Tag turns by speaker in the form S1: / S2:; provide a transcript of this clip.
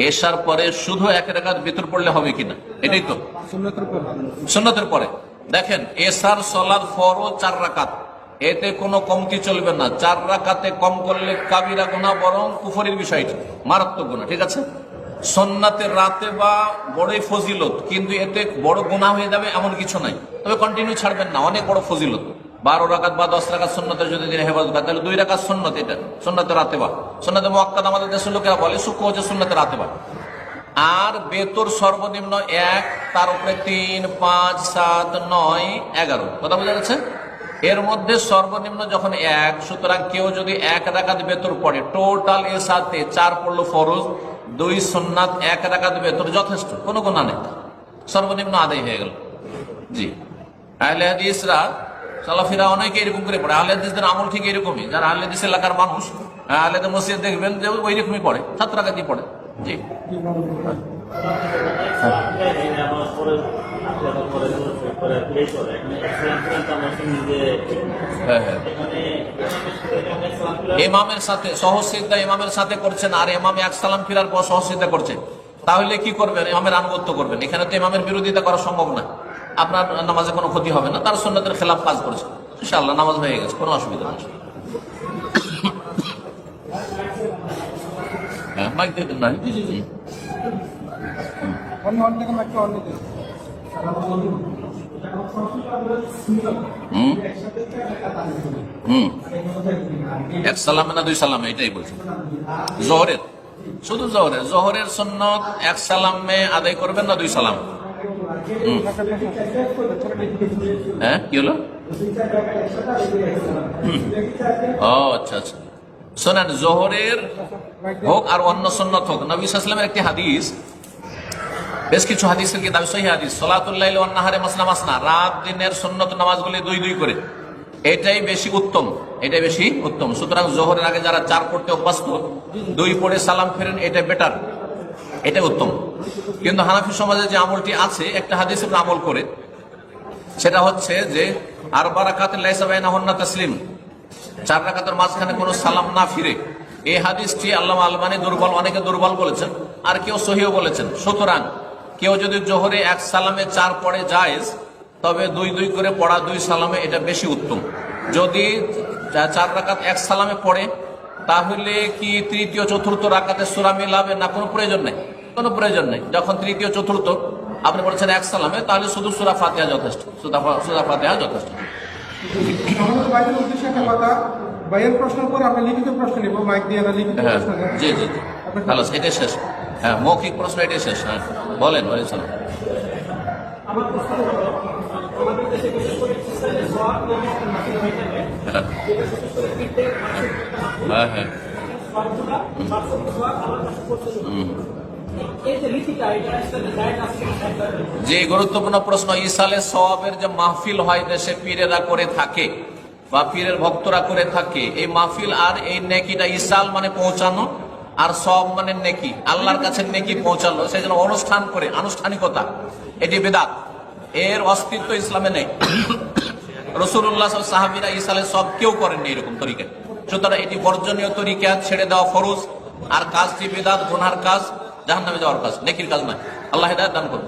S1: এশার পরে শুধু এক রাকাত বিতর পড়লে হবে কিনা, এটাই তো সুন্নতের পরে। দেখেন এশার সালাত ফরজ 4 রাকাত, এতে কোনো কমতি চলবে না। 4 রাকাতে কম করলে কাবিরা গুনাহ, বরং কুফরির বিষয়টি মারাত্মক গুনাহ, ঠিক আছে। সুন্নাতের রাতে বা বড়ই ফজিলত, কিন্তু এতে বড় গুনাহ হয়ে যাবে এমন কিছু নাই, তবে কন্টিনিউ ছাড়বেন না, অনেক বড় ফজিলত। 12 রাকাত বা 10 রাকাত সুন্নতের যদি দিনে হেফাজত করে, তাহলে 2 রাকাত সুন্নত, এটা সুন্নতের রাতে বা সুন্নতে মুআক্কাদ আমাদের দেশের লোকেরা বলে, সূক্ষ্ম হচ্ছে সুন্নতের রাতে বা। আর বেতর সর্বনিম্ন 1, তার উপরে 3, 5, 7, 9, 11, কথা বোঝা যাচ্ছে। এর মধ্যে সর্বনিম্ন যখন 1, সুতরাং কেউ যদি 1 রাকাত বেতর পড়ে, টোটাল এর সাথে 4 পড়লো ফরজ, 2 সুন্নাত, 1 রাকাত বেতর, যথেষ্ট, কোনো গুনাহ নেই, সর্বনিম্ন আদায় হয়ে গেল। জি, আহলে হাদিসরা সালাফিরা অনেকে এরকম করে পড়ে। আহলে হাদিসদের আমল ঠিক এরকমই, যারা আহলে হাদিস এলাকার মানুষ, আহলে হাদিস মসজিদ দেখবেন যে ওই রকমই পড়ে, 7 রাকাতই পড়ে। জি, ইমামের সাথে সহসিদ্ধা ইমামের সাথে করছেন, আর ইমাম এক সালাম ফিরার পর সহসিদ্ধা করছেন, তাহলে কি করবেন? ইমামের আনুগত্য করবেন। এখানে তো ইমামের বিরোধিতা করা সম্ভব না, আপনার নামাজে কোনো ক্ষতি হবে না, তার সুন্নতের খেলাফ কাজ করেছে, ইনশাআল্লাহ নামাজ হয়ে গেছে, কোনো অসুবিধা নেই। হ্যাঁ, মাইক দিয়ে দেন না। এক সালামে না 2 সালামে, এটাই বলছি। জোহরের, শুধু জোহরের সুন্নত 1 সালামে আদায় করবেন না 2 সালাম? হ্যাঁ, কি হলো? ও আচ্ছা আচ্ছা, শোনেন, জোহরের হোক আর অন্য সুন্নত হোক, নবী সাল্লাল্লাহু আলাইহি ওয়াসাল্লামের একটি হাদিস, বেশ কিছু হাদিসের কিতাবে সহিহ হাদিস, সালাতুল লাইল ওয়ান নাহারে মাসনা মাসনা, রাত দিনের সুন্নত নামাজগুলি 2 করে, এটাই বেশি উত্তম, এটাই বেশি উত্তম। সুতরাং জোহরের আগে যারা 4 পড়তে অভ্যস্ত, 2 পড়ে সালাম ফেরেন, এটা বেটার, এটা উত্তম। কিন্তু হানাফি সমাজে যে আমলটি আছে, একটা হাদিসের আমল করে, সেটা হচ্ছে যে 4 রাকাত লাইসা বাইনাহুন্না তাসলিম, 4 রাকাতের মাঝখানে কোনো সালাম না ফিরে। এই হাদিসটি আল্লামা আলবানী দুর্বল, অনেকে দুর্বল বলেছেন, আর কেউ সহিহ বলেছেন। সুতরাং কেউ যদি জোহরে 1 সালামে 4 পড়ে জায়েজ, তবে 2 করে পড়া 2 সালামে, এটা বেশি উত্তম। যদি 4 রাকাত 1 সালামে পড়ে, তাহলে কি তৃতীয় চতুর্থ রাকাতে সূরা মিলাবে না? কোনো প্রয়োজন নেই, কোনো প্রয়োজন নেই। যখন তৃতীয় চতুর্থ আপনি বলছেন 1 সালামে, তাহলে শুধু সূরা ফাতিহা যথেষ্ট, সূরা ফাতিহা যথেষ্ট। জি জি, ভালো, এটাই শেষ। হ্যাঁ, মৌখিক প্রশ্ন এটাই শেষ। হ্যাঁ, বলেন। হ্যাঁ হ্যাঁ, যে গুরুত্বপূর্ণ প্রশ্ন, ইসালে সওয়াবের যে মাহফিল হয় দেশে পীরেরা করে থাকে বা পীরের ভক্তরা করে থাকে, এই মাহফিল আর এই নেকিটা, ইসাল মানে পৌঁছানো, আর সওয়াব মানে নেকি, আল্লাহর কাছে নেকি পৌঁছালো, সেই জন্য অনুষ্ঠান করে, আনুষ্ঠানিকতা, এটি বিদআত, এর অস্তিত্ব ইসলামে নেই। রাসূলুল্লাহ সাহাবীরা ইসালে সব কেউ করেননি এরকম তরিকা। সুতরাং এটি বর্জনীয় তরিকা, ছেড়ে দেওয়া ফরজ, আর কাজটি বিদআত, গুনার কাজ, জাহান্নামে যাওয়ার কাজ, নেকির কাজ নয়। আল্লাহ হিদায়াত দান করুন।